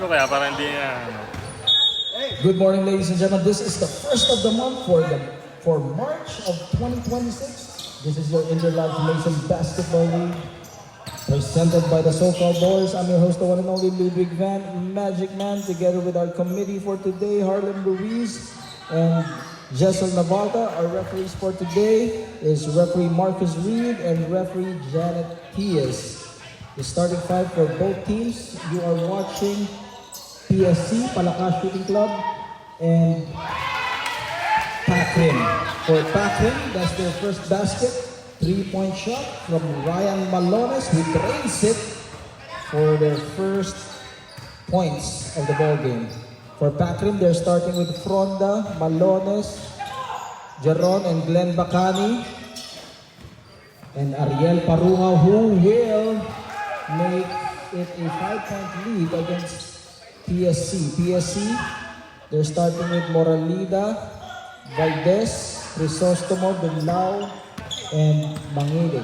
mo kaya para hindi Good morning, ladies and gentlemen. This is the first of the month for March of 2026. This is your Interlife Mason Basketball League, presented by the so-called Boys. I'm your host, the one and only Ludwig Van Magic Man, together with our committee for today, Harlan Ruiz and Jessel Navarta. Our referees for today is referee Marcus Reed and referee Janet Tias. The starting five for both teams. You are watching PSC, Palakas Shooting Club, and Pakrim. For Pakrim, that's their first basket. 3-point shot from Ryan Malones, who drains it for their first points of the ball game. For Pakrim, they're starting with Fronda, Malones, Jaron, and Glenn Bacani, and Ariel Parunga, who will make it a 5-point lead against PSC, they're starting with Moralida, Valdez, Crisostomo, Benlao, and Mangilig.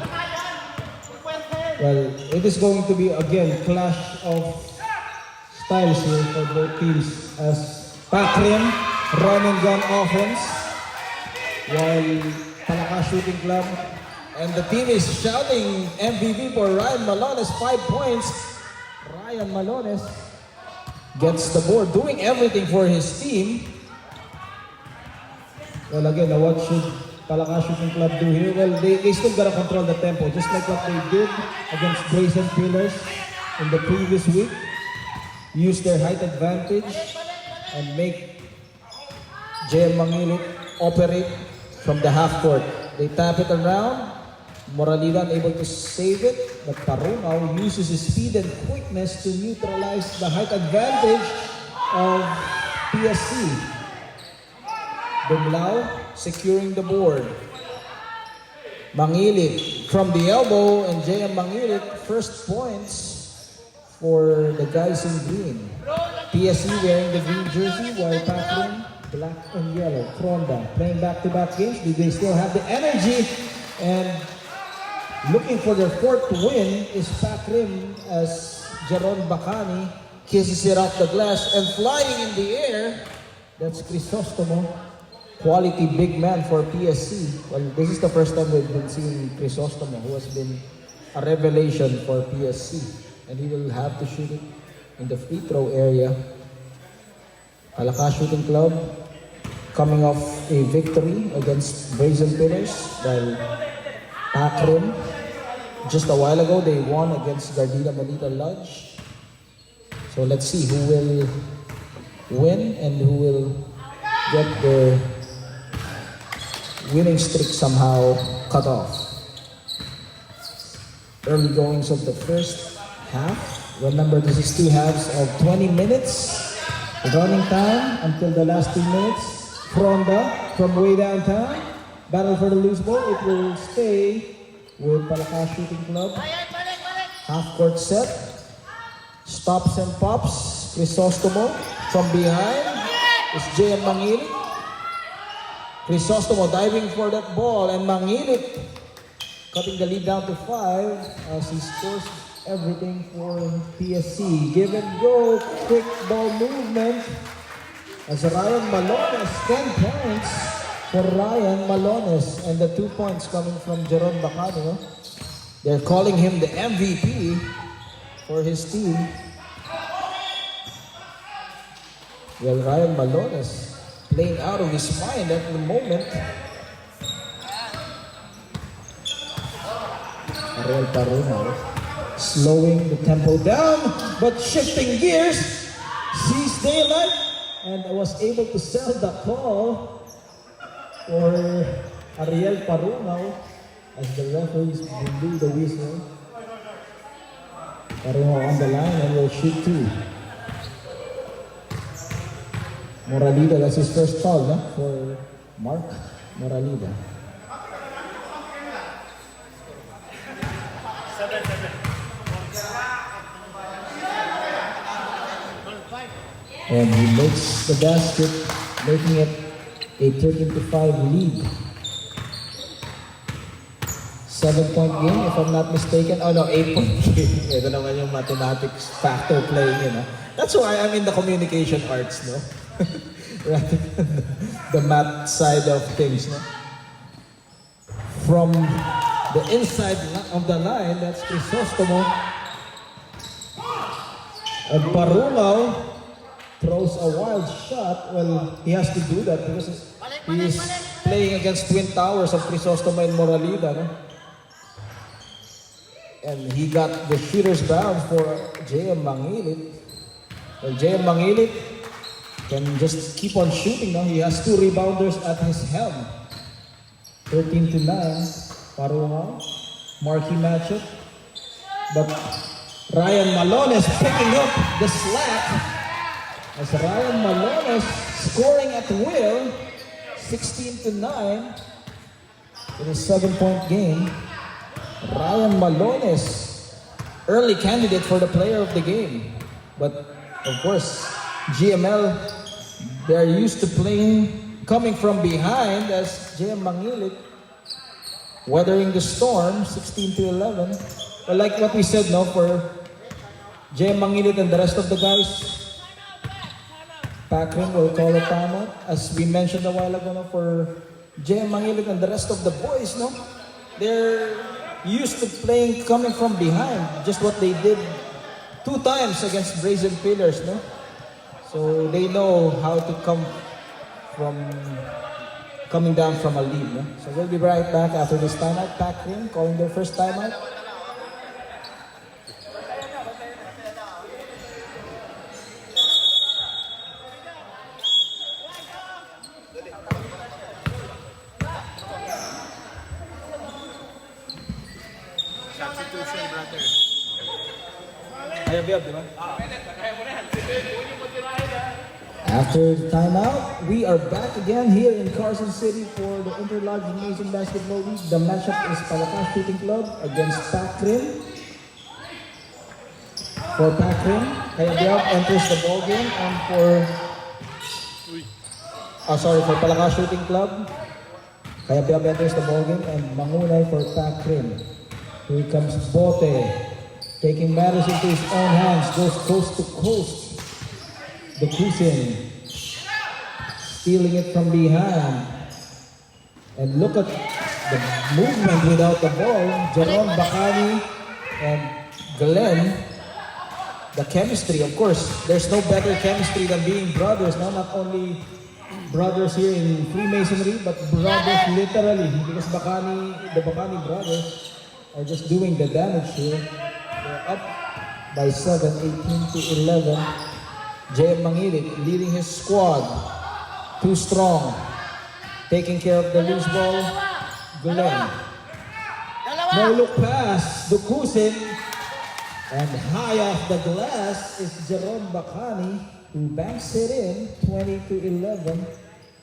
Well, it is going to be again clash of styles here for both teams as Pakrim run and gun offense while Palakas Shooting Club and the team is shouting MVP for Ryan Malones, 5 points. Ryan Malones gets the board, doing everything for his team. Well, again, what should Palakas Shooting Club do here? Well, they still gotta control the tempo, just like what they did against Brazen Pillars in the previous week. Use their height advantage and make JM Mangilit operate from the half court. They tap it around. Moralida unable to save it, but Parungaw uses his speed and quickness to neutralize the height advantage of PSC. Benlao securing the board. Mangilit from the elbow, and JM Mangilit first points for the guys in green. PSC wearing the green jersey while Pakrim black and yellow. Fronda playing back-to-back games. Do they still have the energy? And looking for their fourth win is Pakrim as Jaron Bacani kisses it off the glass and flying in the air. That's Crisostomo, quality big man for PSC. Well, this is the first time we've been seeing Crisostomo, who has been a revelation for PSC. And he will have to shoot it in the free throw area. Palakas Shooting Club coming off a victory against Brazen Pillars, while Pakrim, just a while ago, they won against Gardena Malita Lodge. So let's see who will win and who will get the winning streak somehow cut off. Early goings of the first half. Remember, this is 2 halves of 20 minutes. Running time until the last 2 minutes. Fronda from way downtown. Battle for the loose ball. It will stay with Palakas Shooting Club. Half-court set. Stops and pops. Crisostomo from behind. It's JM Mangilit. Crisostomo diving for that ball, and Mangilit cutting the lead down to 5 as he scores everything for PSC. Give and go, quick ball movement. As Ryan Malones, 10 points for Ryan Malones, and the 2 points coming from Jaron Bacano. They're calling him the MVP for his team. Well, Ryan Malones playing out of his mind at the moment. Ariel Parungaw slowing the tempo down, but shifting gears, sees daylight, and was able to sell the call for Ariel Parungaw as the referees blew the whistle. Parungaw on the line and will shoot 2. Moralida, that's his first foul for Mark Moralida. And he makes the basket, making it a 13-5 lead. 7-point game, if I'm not mistaken. Oh no, 8-point game. Ito naman yung mathematics factor playing, you know. That's why I'm in the communication arts, no? Rather than the math side of things, no? From the inside of the line, that's Crisostomo. And Parulao throws a wild shot. Well, he has to do that because he is playing against twin towers of Crisostomo and Moralida, no? And he got the shooter's bound for JM Mangilit. Well, JM Mangilit can just keep on shooting now. He has 2 rebounders at his helm. 13-9. Parulao. Marquee matchup. But Ryan Malones picking up the slack. As Ryan Malones scoring at will. 16-9. In a 7-point game. Ryan Malones, early candidate for the player of the game. But of course, GML, they're used to playing coming from behind as JM Mangilit weathering the storm, 16-11. But like what we said, no, for JM Mangilit and the rest of the guys, Pakrin will call a timeout. As we mentioned a while ago, no, for JM Mangilit and the rest of the boys, no, they're used to playing coming from behind, just what they did 2 times against Brazen Pillars, no? So they know how to coming down from a lead, no? So we'll be right back after this timeout. Pakrin calling their first timeout. Substitution, brother. After the timeout, we are back again here in Carson City for the Interlodge Gymnasium Basketball League. The matchup is Palakas Shooting Club against Pakrin. For Pakrin, Kayabyab enters the ball game, and for Palakas Shooting Club, Kayabyab enters the ball game, and Mangunay for Pakrin. Here comes Bote, taking matters into his own hands, goes coast to coast. The Kusin, stealing it from behind. And look at the movement without the ball. Jaron Bacani and Glenn. The chemistry, of course, there's no better chemistry than being brothers. No, not only brothers here in Freemasonry, but brothers literally. Because the Bacani brothers are just doing the damage here. They're up by 7, 18-11. JM Mangilit leading his squad. Too strong. Taking care of the loose ball. Glenn. No look pass. Dukusin. And high off the glass is Jerome Bacani, who banks it in 20-11.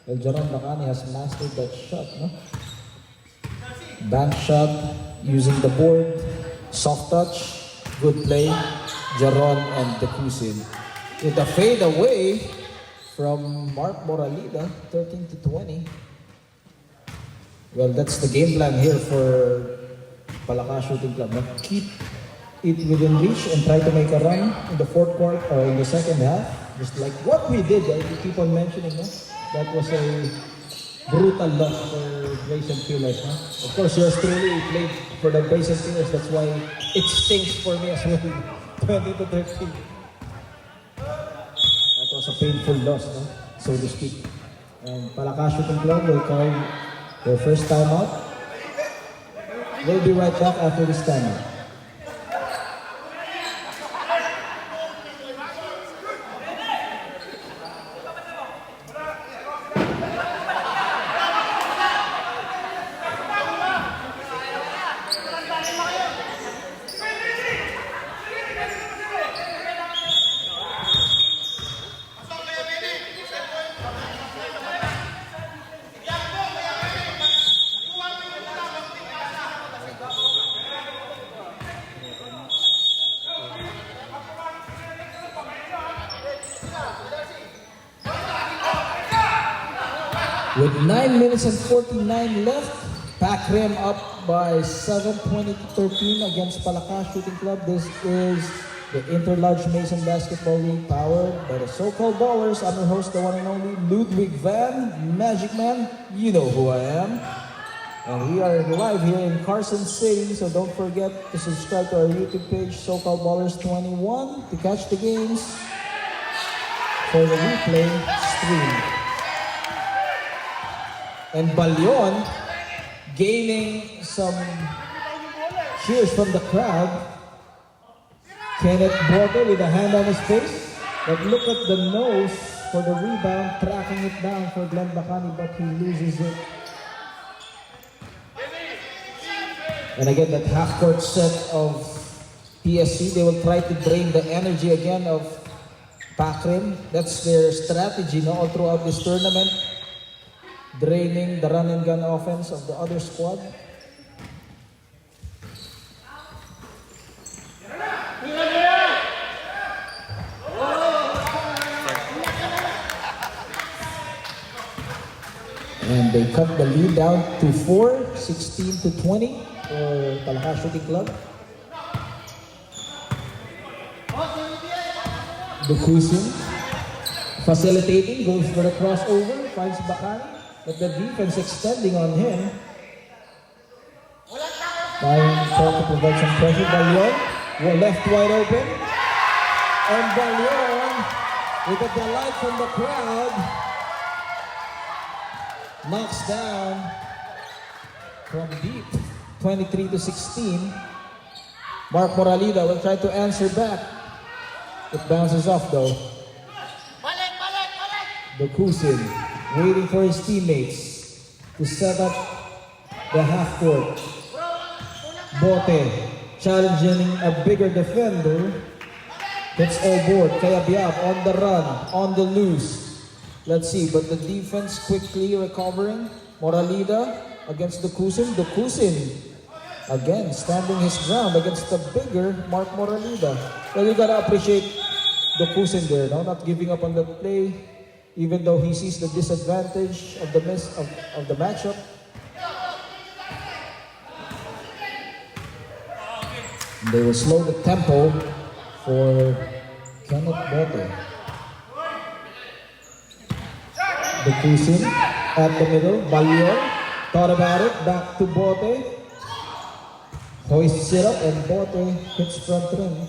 Well, Jerome Bacani has mastered that shot, no? Bank shot using the board. Soft touch. Good play. Jeron and Dukusin. With a fade away from Mark Moralida, 13-20. Well, that's the game plan here for Palakas Shooting Club. Keep it within reach and try to make a run in the fourth quarter or in the second half. Just like what we did, right? We keep on mentioning, no? That was a brutal loss for Grayson Pillars. No? Of course, yours truly played for the Grayson Pillars. That's why it stinks for me as well. 20-13. That was a painful loss, no? So to speak. And Palakas Shooting Club will call their first timeout. We'll be right back after this timeout. With 9 minutes and 49 left, Pakrin up by 7, 20-13 against Palakas Shooting Club. This is the Interlarge Mason Basketball League powered by the so-called ballers. I'm your host, the one and only Ludwig Van, Magic Man. You know who I am. And we are live here in Carson City, so don't forget to subscribe to our YouTube page, So-Called Ballers 21, to catch the games for the replay stream. And Balyon gaining some cheers from the crowd. Kenneth Bote with a hand on his face, but look at the nose for the rebound, tracking it down for Glenn Bacani, but he loses it. And again, that half-court set of PSC, they will try to drain the energy again of Pakrim. That's their strategy now all throughout this tournament. Draining the run and gun offense of the other squad. And they cut the lead down to 4, 16-20 for Palakas Shooting Club. Dukusin facilitating, goes for the crossover, finds Bacani, but the defense extending on him. Trying to provide some pressure. Balyon, left wide open. And Balyon, with a delight from the crowd, knocks down from deep, 23-16. Mark Moralida will try to answer back. It bounces off though. Dukusin waiting for his teammates to set up the half court. Bote challenging a bigger defender. Hits all board. Kaya Biab on the run, on the loose. Let's see, but the defense quickly recovering. Moralida against Dukusin. Dukusin again standing his ground against the bigger Mark Moralida. Well, you gotta appreciate Dukusin there, no? Not giving up on the play, even though he sees the disadvantage of the of the matchup. They will slow the tempo for Kenneth Bote. Dukusin at the middle. Balyon thought about it. Back to Bote. Hoists it up and Bote hits front rim.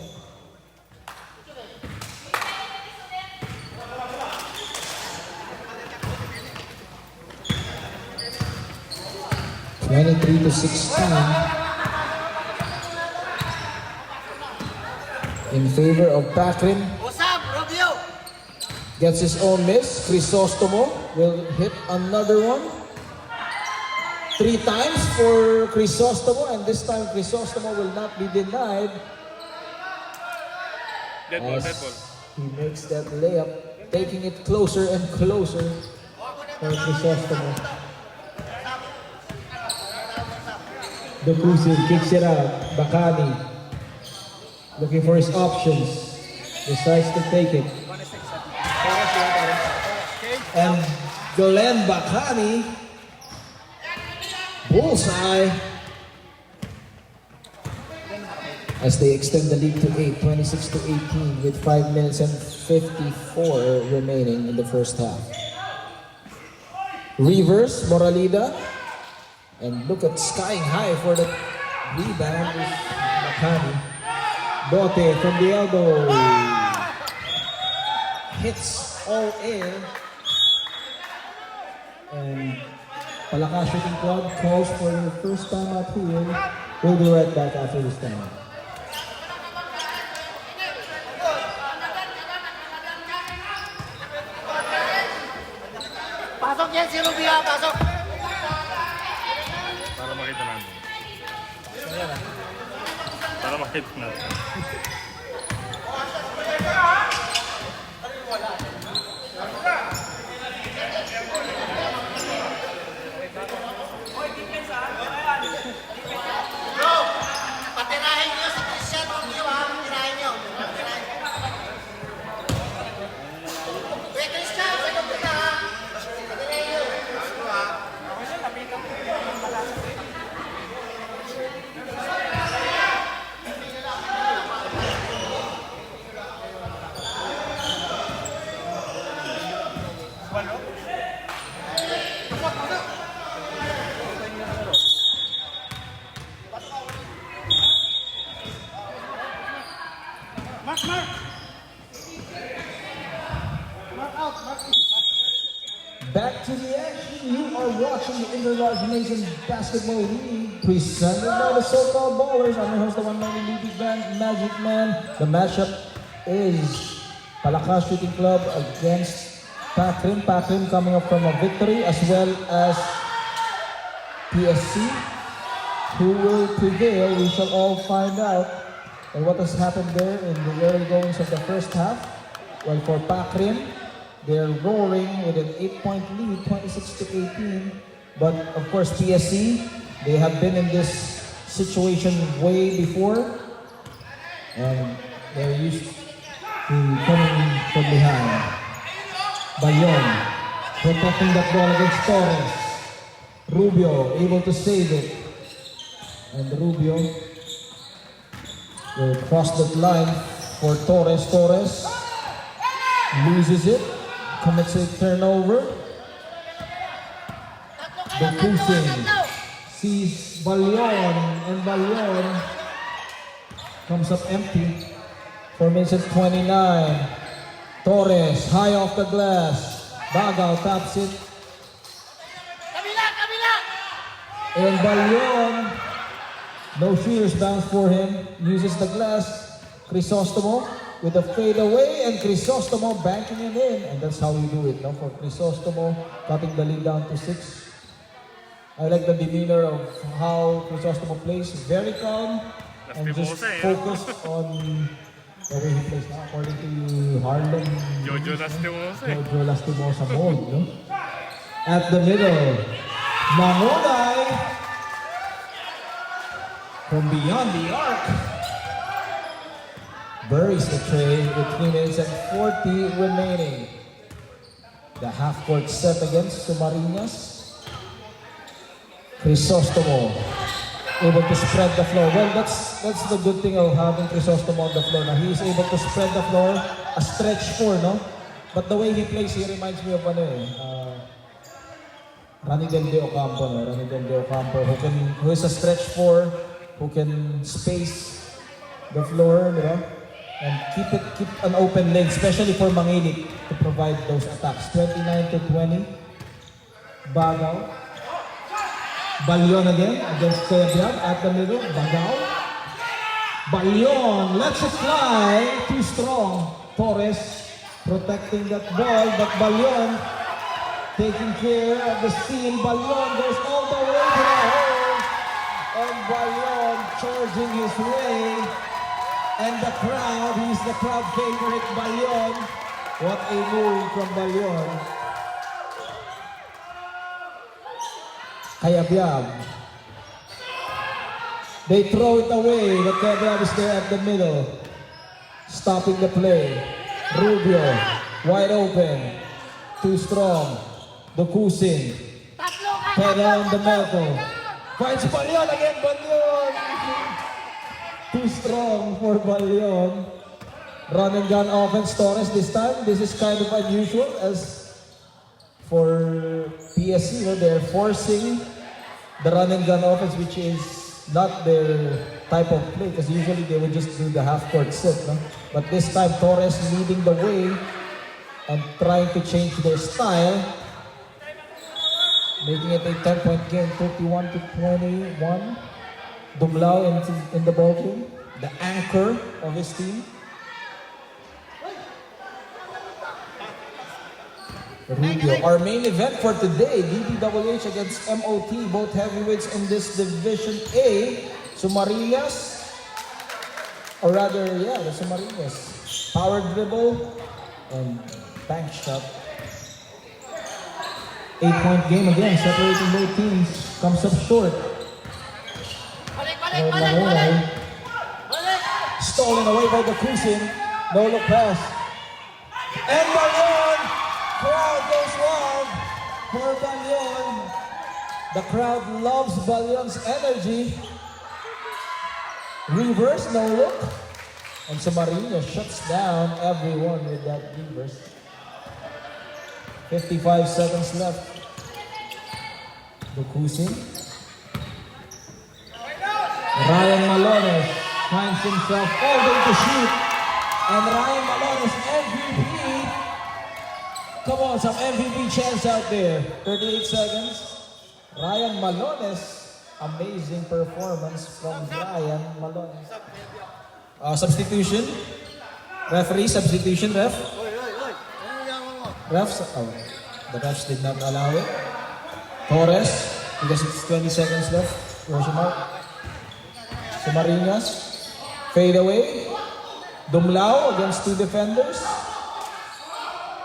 (23-16) in favor of Pakrim. What's up, Romeo? Gets his own miss. Crisostomo will hit another one. 3 times for Crisostomo, and this time Crisostomo will not be denied. Dead ball, dead As ball. he makes that layup, taking it closer and closer for Crisostomo. Dukusin kicks it out. Bacani looking for his options. Decides to take it. And Glenn Bacani, bullseye, as they extend the lead to 8, 26-18 with 5 minutes and 54 remaining in the first half. Reverse, Moralida, and look at skying high for the rebound with Bacani. Bote from the elbow, hits all in, and Palakas Shooting Club calls for their first time out here. We'll be right back after this time. Pasok yan si Rubia, pasok. Para makita natin. Para makita natin. Patirahin niyo si Christian Romeo, ha? Patirahin niyo. Wait, Christian, sa ito ka, ha? Patirahin niyo. Back to the action. You are watching the Interlarge Nation Basketball League presented by the so-called Ballers. I'm your host, the one man in League band, Magic Man. The matchup is Palakas Shooting Club against Pakrin. Pakrin coming up from a victory, as well as PSC. Who will prevail? We shall all find out. And what has happened there in the early goings of the first half? Well, for Pakrin, they're roaring with an 8-point lead, 26-18. But of course, PSC, they have been in this situation way before. And they're used to coming from behind. Bayon, protecting that ball against Torres. Rubio, able to save it. And Rubio will cross that line for Torres. Torres loses it. Commits a turnover. Bukusing sees Balyon, and Balyon comes up empty. 4 minutes and 29. Torres high off the glass. Bagaw taps it. And Balyon, no shooters bounce for him. Uses the glass. Crisostomo with a fadeaway, and Crisostomo banking it in. And that's how we do it, no? For Crisostomo, cutting the lead down to 6. I like the demeanor of how Crisostomo plays. Very calm and just focused on the way he plays. Now, according to Harlem, Jojo Lastimosa. Jojo Lastimosa mode, no? At the middle, Mangonay from beyond the arc. Buries the tray with 3 minutes and 40 remaining. The half-court set against Sumarinas. Crisostomo able to spread the floor. Well, that's the good thing of having Crisostomo on the floor. Now, he is able to spread the floor, a stretch 4, no? But the way he plays, he reminds me of Rani Del De Ocampo, no? Rani Del De Ocampo, who is a stretch 4, who can space the floor, you know? And keep an open lane, especially for Mangilit to provide those attacks. 29-20. Bagaw. Balyon again against Kayabyab at the middle. Bagaw. Balyon lets it fly. Too strong. Torres protecting that ball, but Balyon taking care of the steal. Balyon goes all the way to the hole. And Balyon charging his way. And the crowd, he's the crowd favorite, Balyon. What a move from Balyon. Kayabyab. They throw it away, but Kayabyab is there at the middle. Stopping the play. Rubio, wide open. Too strong. Bukusing. Pedal on the metal. Finds Balyon again, Balyon. Too strong for Balyon. Run and gun offense, Torres this time. This is kind of unusual as for PSC, you know, they're forcing the run and gun offense, which is not their type of play, because usually they would just do the half-court set, no? But this time, Torres leading the way and trying to change their style, making it a 10-point game, 31-21. Dumlao in the ballgame, the anchor of his team. Rubio. Our main event for today, DPWH against MOT, both heavyweights in this Division A. Sumarinas, or rather, yeah, the Sumarinas. Power dribble and bank shot. 8-point game again, separating both teams. Comes up short. Mangonay. Stolen away by Bukusing. No look pass. And Balyon! Crowd goes wild for Balyon. The crowd loves Balyon's energy. Reverse, no look. And Sumarinas shuts down everyone with that reverse. 55 seconds left. Bukusing. Ryan Malones finds himself all the way to shoot. And Ryan Malones, MVP. Come on, some MVP chants out there. 38 seconds. Ryan Malones, amazing performance from Ryan Malones. Substitution. Referee, substitution, ref. Refs, the refs did not allow it. Torres, because it's 20 seconds left. Version out. Sumarinas, fade away. Dumlao against two defenders.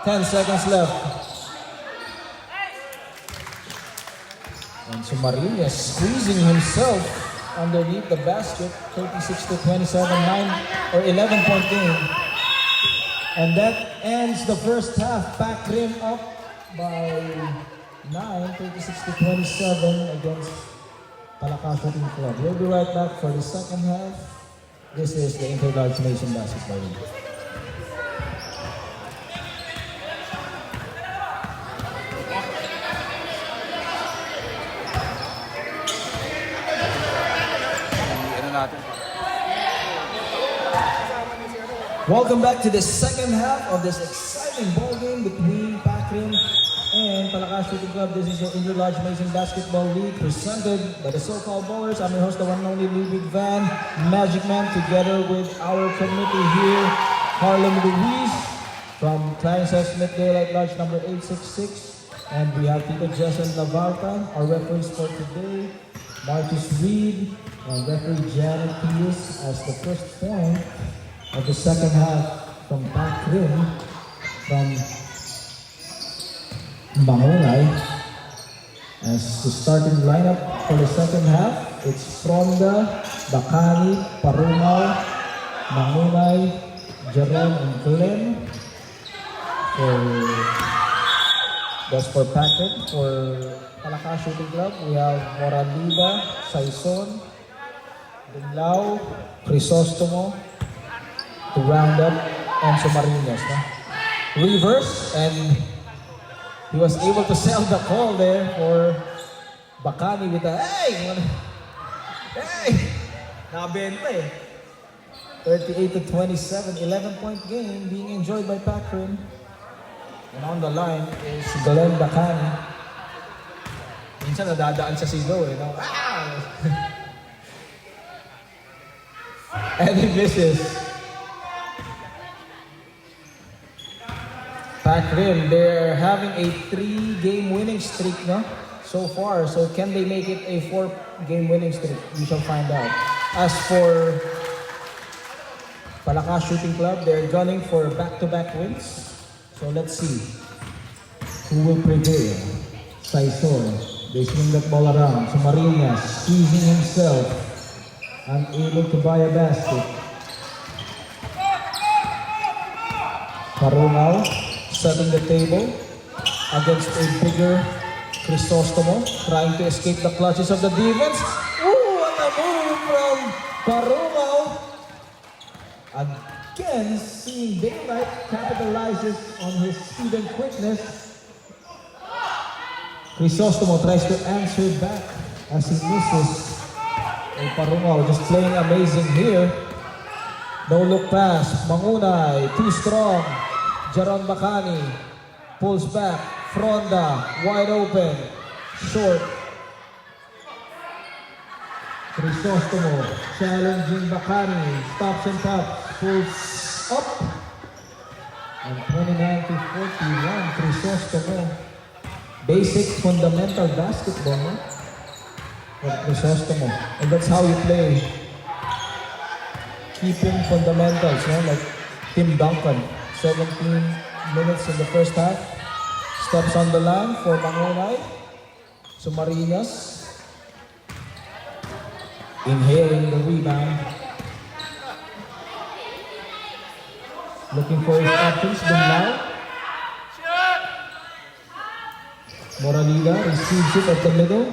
10 seconds left. And Sumarinas squeezing himself underneath the basket. 36-27, 9 or 11-point game. And that ends the first half. Pac Rim up by 9, 36-27 against Palaka Shooting Club. We'll be right back for the second half. This is the Interlarge Nation Basketball League. Welcome back to the second half of this exciting ball game between Pac Rim and Palaka Shooting Club. This is the Interlarge Nation Basketball League presented by the so-called ballers. I'm your host, the one and only Ludwig Van, Magic Man, together with our committee here, Harlem Luis from Clarence S. Smith Daylight Lodge number 866. And we have Tito Jason Lavalta, our referees for today, Marcus Reed, and referee Janet Pius as the first point of the second half from Pac Rim from Mahonay. As the starting lineup for the second half, it's Fronda, Bacani, Parunao, Mahonay, Jerome, and Glenn. That's for Pac Rim. For Palaka Shooting Club, we have Moralida, Saison, Dumlao, Crisostomo, to round up and Sumarinas. Reverse, and he was able to sell the call there for Bacani with a hey! Nabenta eh. 38-27, 11-point game being enjoyed by Pac Rim. And on the line is Glenn Bacani. Minsan nadadaan sa sigaw eh. No? And he misses. Pac Rim, they're having a 3-game winning streak, no? So far. So can they make it a 4-game winning streak? We shall find out. As for Palaka Shooting Club, they're gunning for back-to-back wins. So let's see who will prevail. Saison, they swing that ball around. Sumarinas, squeezing himself, unable to buy a basket. Parunao, setting the table against a bigger Crisostomo, trying to escape the clutches of the defense. Ooh, what a move from Parunao. Again, seeing Daylight capitalizes on his speed and quickness. Crisostomo tries to answer back as he misses. And Parunao just playing amazing here. No look pass. Mangunay, too strong. Jaron Bacani pulls back. Fronda, wide open. Short. Crisostomo challenging Bacani. Stops and taps. Pulls up. And 29-41. Crisostomo. Basic fundamental basketball, no? For Crisostomo. And that's how you play. Keeping fundamentals, no? Like Tim Duncan. 17 minutes in the first half. Steps on the line for Mangonay. Sumarinas. Inhaling the rebound. Looking for his options. Dumlao. Moralida receives it at the middle.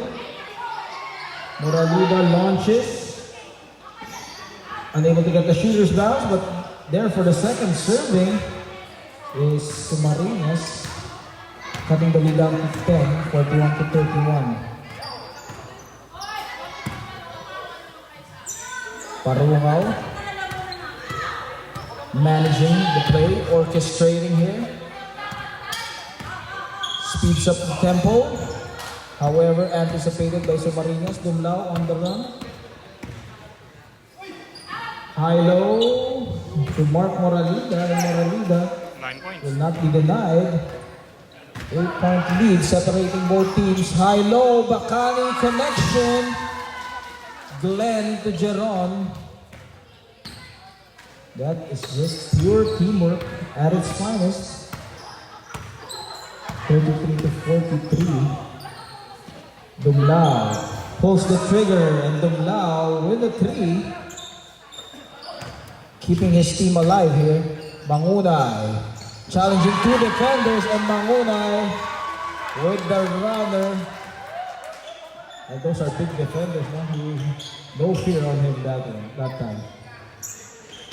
Moralida launches. Unable to get the shooter's bounce, but there for the second serving is Sumarinas, cutting the lead down to 10, 41-31. Parunao. managing the play, orchestrating here. Speeds up the tempo. However, anticipated by Sumarinas. Dumlao on the run. High-low to Mark Moralida. And Moralida 9 points. will not be denied. 8-point lead separating both teams. High-low, Bacani connection. Glenn to Jeron. That is just pure teamwork at its finest. 33 to 43. Dumlao pulls the trigger and Dumlao with the 3. Keeping his team alive here. Mangunay challenging 2 defenders and Mangunay with the runner. And those are big defenders, no fear on him that time.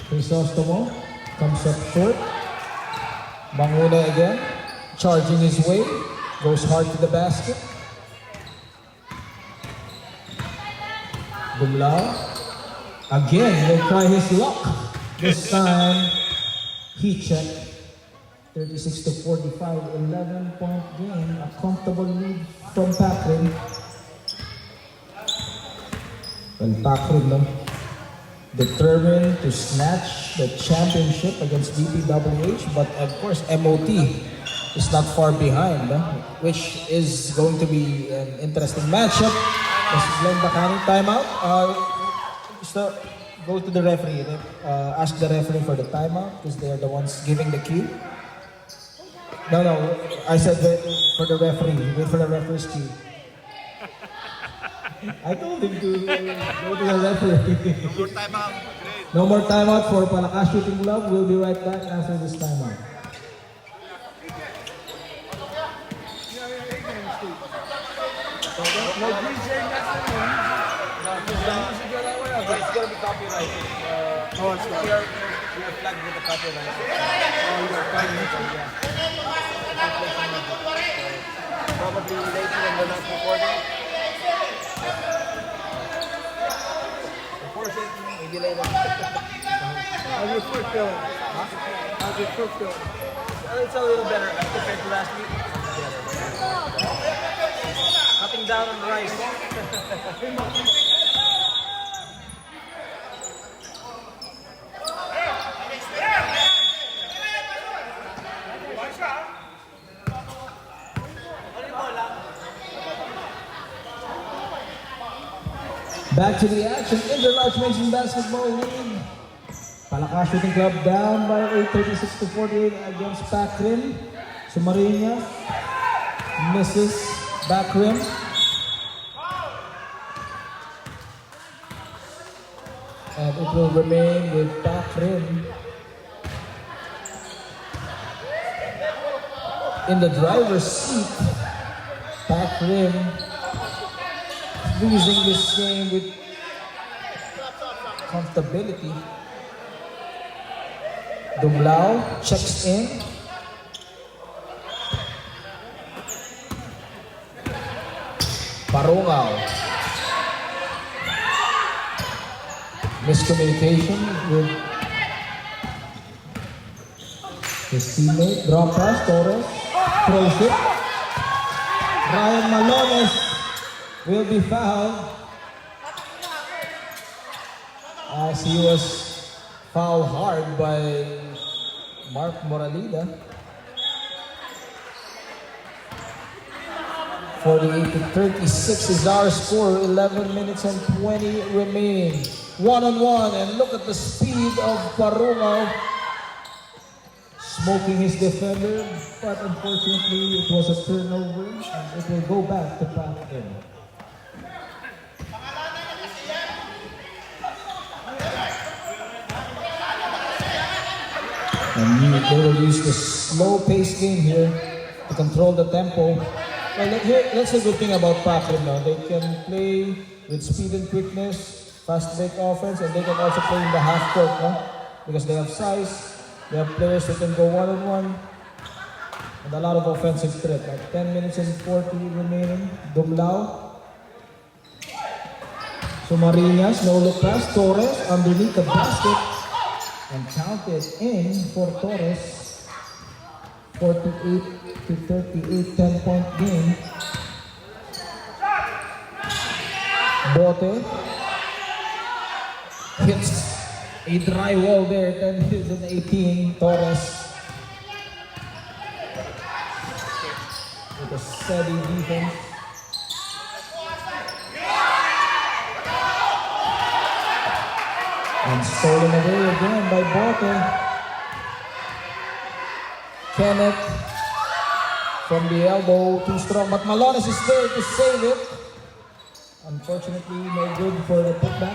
Crisostomo comes up short. Mangunay again, charging his way, goes hard to the basket. Dumlao again will try his luck. This time he checked. 36 to 45, 11-point game, a comfortable lead from Pakrin. Well, Pakrin, determined to snatch the championship against DPWH, but of course MOT is not far behind, which is going to be an interesting matchup. This is Glenn Bacani, timeout. So go to the referee, ask the referee for the timeout because they are the ones giving the cue. No, I said for the referee, wait for the referee's cue. I told him to go to the referee. No more timeout. No more timeout for Palakas Shooting Club. We'll be right back after this timeout. No DJ necessarily. It's gonna be copyright. No, it's not. You're flagged with the copyright. Oh, you're flagged with it, yeah. Probably later when we're not recording. Before it, maybe later. How's your foot feeling? Huh? How's your foot feeling? It's a little better compared to last week. Cutting down on the rice. Back to the action. Interlarge Mason Basketball League. Palakas Shooting Club down by 8, 36 to 48 against Pakrin. Sumarinas misses backrim. And it will remain with Pakrin in the driver's seat. Pakrin losing this game with comfortability. Dumlao checks in. Parungao. Miscommunication with his teammate. Draw pass, Torres. Throws it. Ryan Malones will be fouled as he was fouled hard by Mark Moralida. 48 to 36 is our score. 11 minutes and 20 remaining. One-on-one, and look at the speed of Parungao. Smoking his defender, but unfortunately it was a turnover and it will go back to Pakrin. And they will use the slow-paced game here to control the tempo. Well, that's the good thing about Pakrin now. They can play with speed and quickness, fast break offense, and they can also play in the half court, no? Because they have size, they have players who can go one-on-one, and a lot of offensive threat. Like 10 minutes and 40 remaining. Dumlao. Sumarinas, no look pass. Torres underneath the basket. and counted in for Torres. 48-38, 10-point game. Bote hits a dry wall there, 10 hits and 18. Torres with a steady defense. And stolen away again by Bote. Kenneth from the elbow, too strong, but Malones is there to save it. Unfortunately, no good for the putback.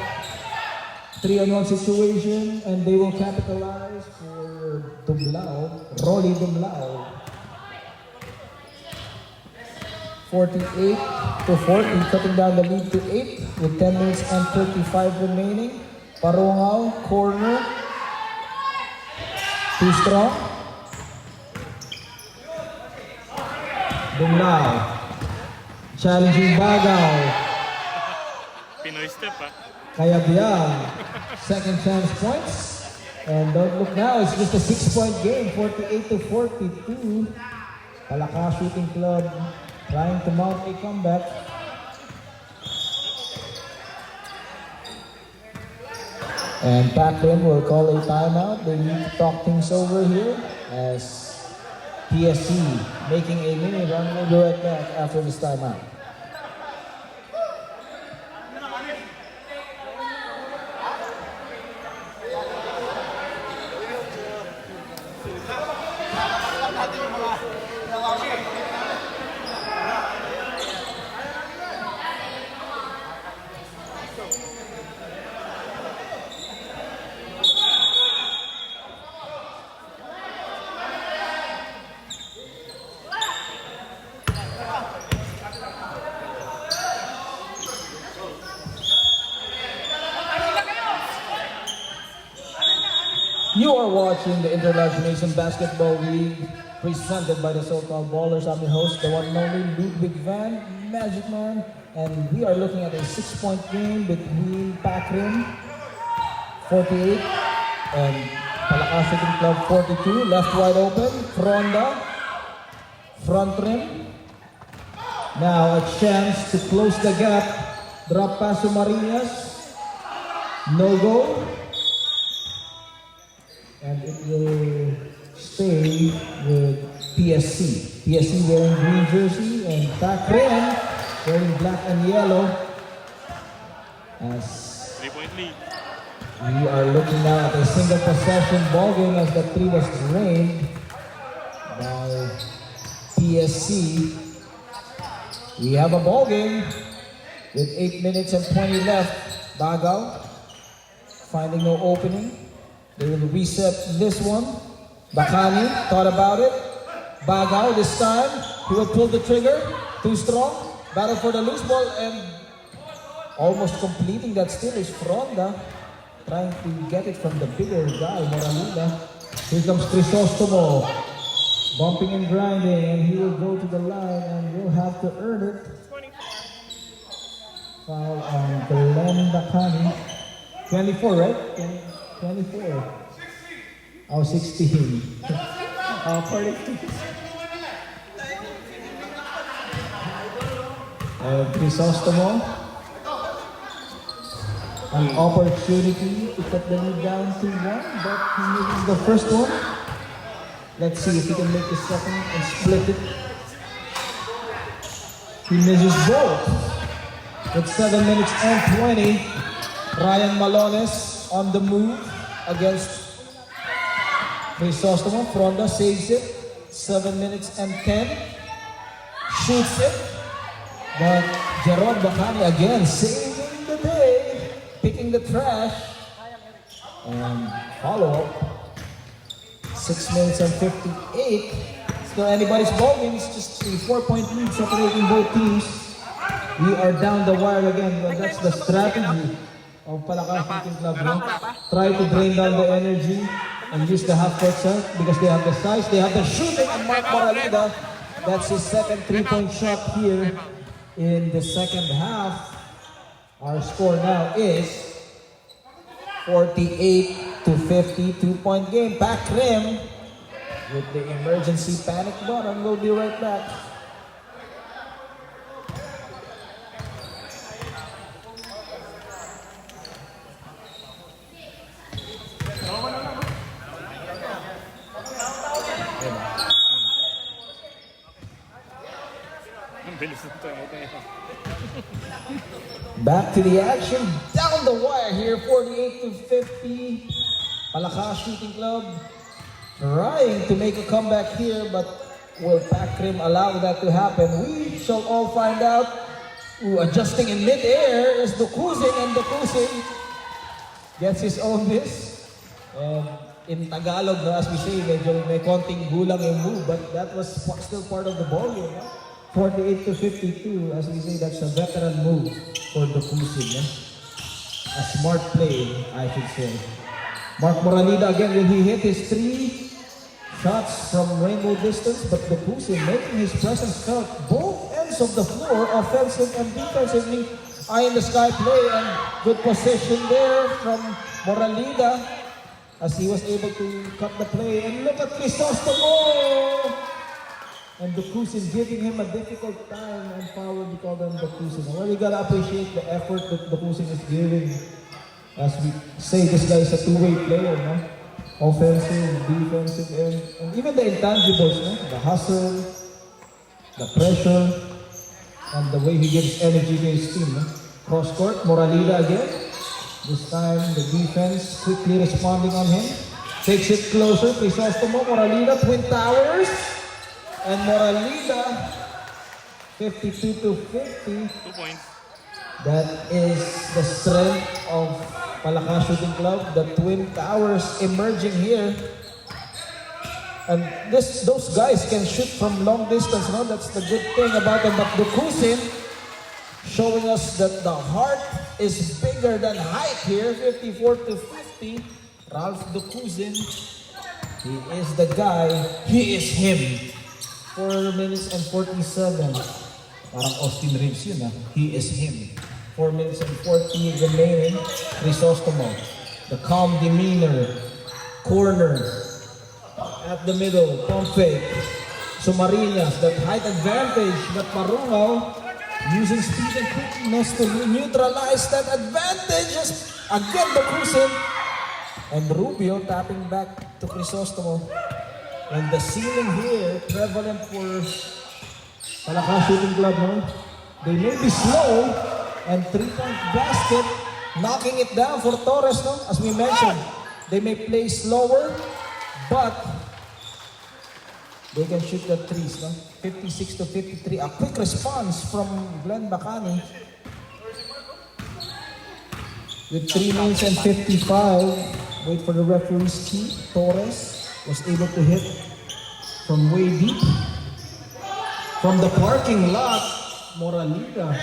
3-on-1 situation, and they will capitalize for Dumlao, Rolly Dumlao. 48-40, cutting down the lead to 8 with 10 minutes and 35 remaining. Parungao, corner. Too strong. Dumlao. Challenging Bagaw. Pinoy step, ha? Kayabyang. Second chance points. And don't look now, it's just a 6-point game, 48-42. Palaka Shooting Club trying to mount a comeback. And Pac-Rim will call a timeout. They need to talk things over here as PSC making a mini run. We'll be right back after this timeout. You are watching the Interlarge Nation Basketball League presented by the so-called Ballers. I'm your host, the one and only Ludwig Van, Magic Man, and we are looking at a 6-point game between Pac-Rim 48 and Palaka Shooting Club 42. Left wide open, Fronda, front rim. Now a chance to close the gap. Drop pass to Marinas. No goal. And it will stay with PSC. PSC wearing green jersey and Pac-Rim wearing black and yellow. As 3-point lead. we are looking now at a single possession ball game as the three was drained by PSC. We have a ball game with 8 minutes and 20 left. Bagaw finding no opening. They will reset this one. Bakani thought about it. Bagaw this time. He will pull the trigger. Too strong. Battle for the loose ball and almost completing that steal is Fronda. Trying to get it from the bigger guy, Moralina. Here comes Crisostomo. Bumping and grinding, and he will go to the line and will have to earn it. Foul on Glenn Bakani. 24, right? 24. Oh, 16. Crisostomo. An opportunity to cut the lead down to 1, but he misses the first one. Let's see if he can make the second and split it. He misses both. With 7 minutes and 20, Ryan Malones on the move against Crisostomo. Fronda saves it. 7 minutes and 10. Shoots it. But Jerome Bakani again saving the day. Picking the trash. And follow-up. 6 minutes and 58. Still anybody's ball game. It's just a 4-point lead separating both teams. We are down the wire again. But that's the strategy of Palaka Shooting Club. No? Try to drain down the energy and use the half-court set because they have the size, they have the shooting, and Mark Moralida. That's his second 3-point shot here in the second half. Our score now is 48 50, 2-point game. Pac Rim with the emergency panic button. We'll be right back. Ang bilis nito. Back to the action. Down the wire here, 48 to 50. Palakas Shooting Club trying to make a comeback here, but will Pac Rim allow that to happen? We shall all find out. Ooh, adjusting in mid-air is Dokusin, and Dokusin gets his own miss. And in Tagalog, no, as we say, medyo may konting gulang yung move, but that was still part of the ball game. No? 48 to 52, as we say, that's a veteran move for Dokusin. No? A smart play, I should say. Mark Moralida again, will he hit his 3 shots from rainbow distance? But Dokusin making his presence felt both ends of the floor, offensive and defensively. Eye in the sky play and good position there from Moralida as he was able to cut the play. And look at Crisostomo! And Dokusin giving him a difficult time, and Power, we call them Dokusin. Well, you gotta appreciate the effort that Dokusin is giving. As we say, this guy is a two-way player, no? Offensive, defensive, and even the intangibles, no? The hustle, the pressure, and the way he gives energy to his team. No? Cross court, Moralida again. This time, the defense quickly responding on him. Takes it closer, Crisostomo, Moralida, Twin Towers. And Moralida, 52 to 50. 2 points. That is the strength of Palakas Shooting Club. The Twin Towers emerging here. And those guys can shoot from long distance, no? That's the good thing about them. But Dokusin showing us that the heart is bigger than height here. 54 to 50. Ralph Dokusin. He is the guy. He is him. 4 minutes and 47. Parang Austin Reeves yun, ha? He is him. 4 minutes and 40 remaining. Crisostomo. The calm demeanor. Corner. At the middle. Pump fake. Sumarinas. That height advantage. But Marungaw using speed and quickness to neutralize that advantage. Again, Dokusin. And Rubio tapping back to Crisostomo. And the ceiling here, prevalent for Palakas Shooting Club, no? They may be slow, and 3-point basket, knocking it down for Torres, no? As we mentioned, they may play slower, but they can shoot the threes, no? 56 to 53. A quick response from Glenn Bacani. With 3 minutes and 55, wait for the referee's key. Torres was able to hit from way deep. From the parking lot, Moralida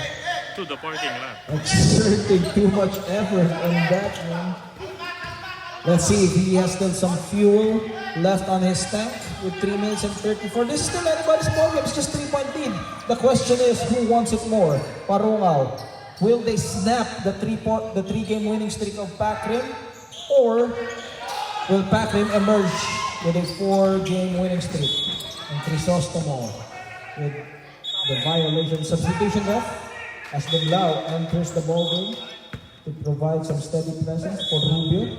To the parking lot. exerting too much effort on that one. Let's see if he has still some fuel left on his tank with 3 minutes and 34. This is still anybody's ball game. It's just 3-point lead. The question is, who wants it more? Parungaw. Will they snap the 3-game winning streak of Pac Rim? Or will Pac Rim emerge with a 4-game winning streak? And Crisostomo with the violation. Substitution ref as Benlao enters the ball game to provide some steady presence for Rubio.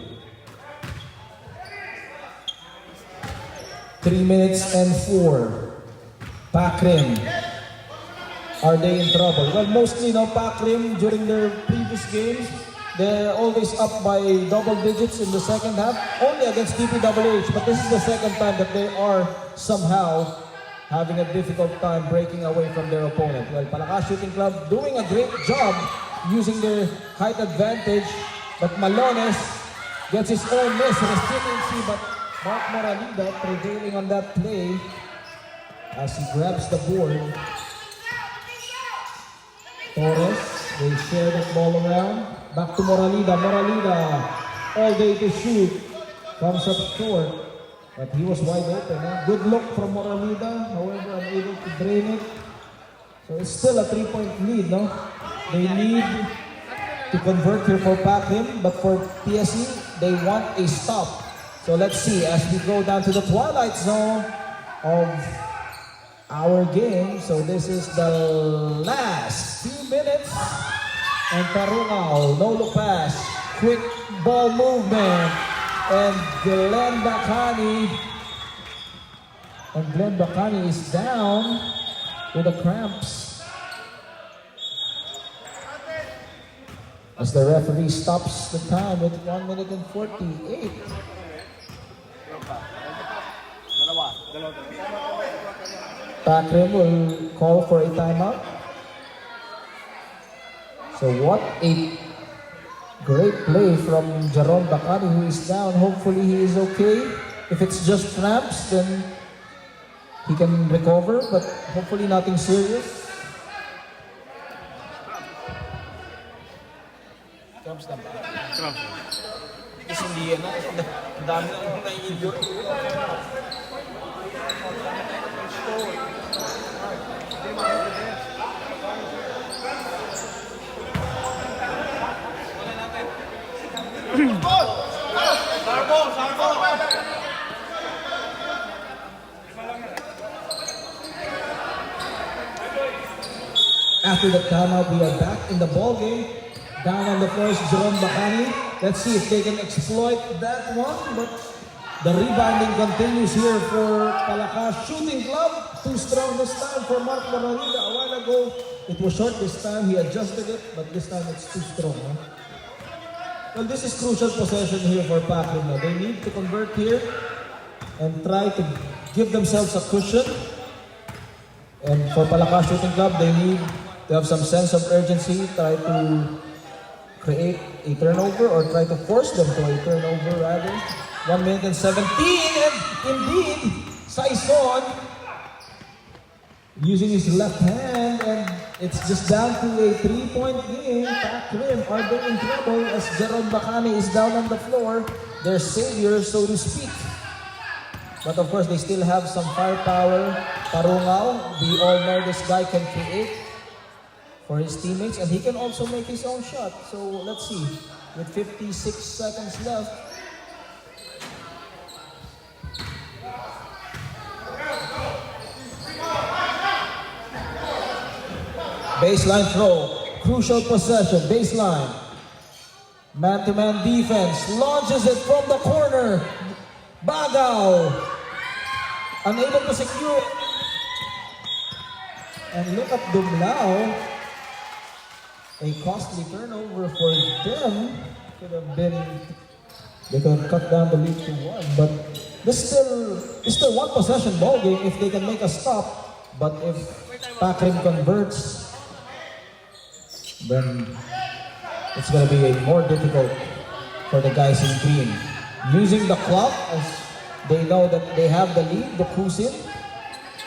3 minutes and 4. Pac Rim. Are they in trouble? Well, mostly Pac Rim during their previous games, they're always up by double digits in the second half, only against DPWH. But this is the second time that they are somehow having a difficult time breaking away from their opponent. Well, Palakas Shooting Club doing a great job using their height advantage, but Malones gets his own miss, resiliency, but Mark Moralida prevailing on that play as he grabs the board. Torres, they share that ball around. Back to Moralida. Moralida, all day to shoot. Comes up short, but he was wide open. Good look from Moralida, however, unable to drain it. So it's still a 3-point lead, no? They need to convert here for Pac Rim, but for PSE, they want a stop. So let's see as we go down to the twilight zone of our game. So this is the last few minutes. And Parungaw, no look pass, quick ball movement. And Glenn Bacani is down with the cramps. As the referee stops the time with 1 minute and 48. Pakrim will call for a timeout. So what a great play from Jerome Bacani, who is down. Hopefully he is okay. If it's just cramps, then he can recover, but hopefully nothing serious. Cramps na ba? Cramps. Kasi hindi yan na. Ang dami nang nai-injure. After the timeout, we are back in the ball game. Down on the floor is Jerome Bacani. Let's see if they can exploit that one. But the rebounding continues here for Palakas Shooting Club. Too strong this time for Mark Moronida. A while ago, it was short this time. He adjusted it, but this time it's too strong. Huh? Well, this is crucial possession here for Pakrim. They need to convert here and try to give themselves a cushion. And for Palakas Shooting Club, they need to have some sense of urgency, try to create a turnover or try to force them to a turnover rather. 1 minute and 17, and indeed, Saison using his left hand, and it's just down to a 3-point game. Pakrim are they in trouble as Jerome Bacani is down on the floor, their savior, so to speak. But of course, they still have some firepower. Parungaw, we all know this guy can create for his teammates, and he can also make his own shot. So let's see, with 56 seconds left. Baseline throw, crucial possession, baseline. Man-to-man defense, launches it from the corner. Bagaw, unable to secure it. And look at Dumlao. A costly turnover for them. Could have been, they could have cut down the lead to 1. But this is still one possession ball game if they can make a stop. But if Pakrim converts, then it's going to be more difficult for the guys in green. Using the clock as they know that they have the lead, the cruise in.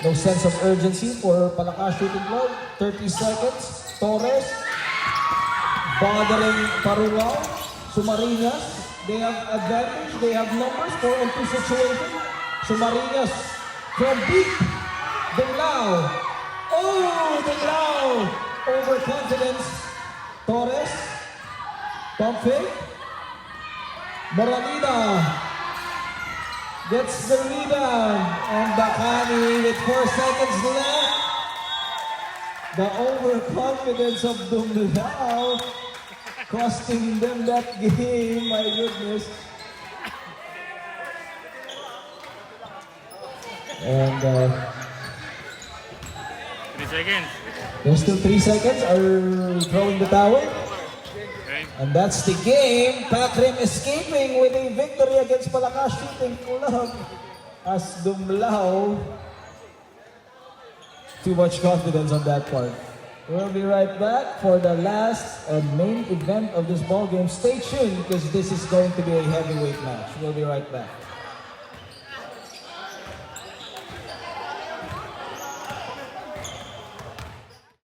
No sense of urgency for Palakas Shooting Club. 30 seconds. Torres bothering Parungaw. Sumariñas, they have advantage. They have numbers, 4-on-2 situation. Sumariñas from deep. Dumlao. Oh, Dumlao. Overconfidence. Torres. Pump fake. Moronida gets the rebound, and Bacani with 4 seconds left. The overconfidence of Dumlao costing them that game, my goodness. And 3 seconds. there's still 3 seconds. Are we throwing the towel? Okay. And that's the game. Pakrim escaping with a victory against Palakas Shooting Club. As Dumlao, too much confidence on that part. We'll be right back for the last and main event of this ball game. Stay tuned because this is going to be a heavyweight match. We'll be right back.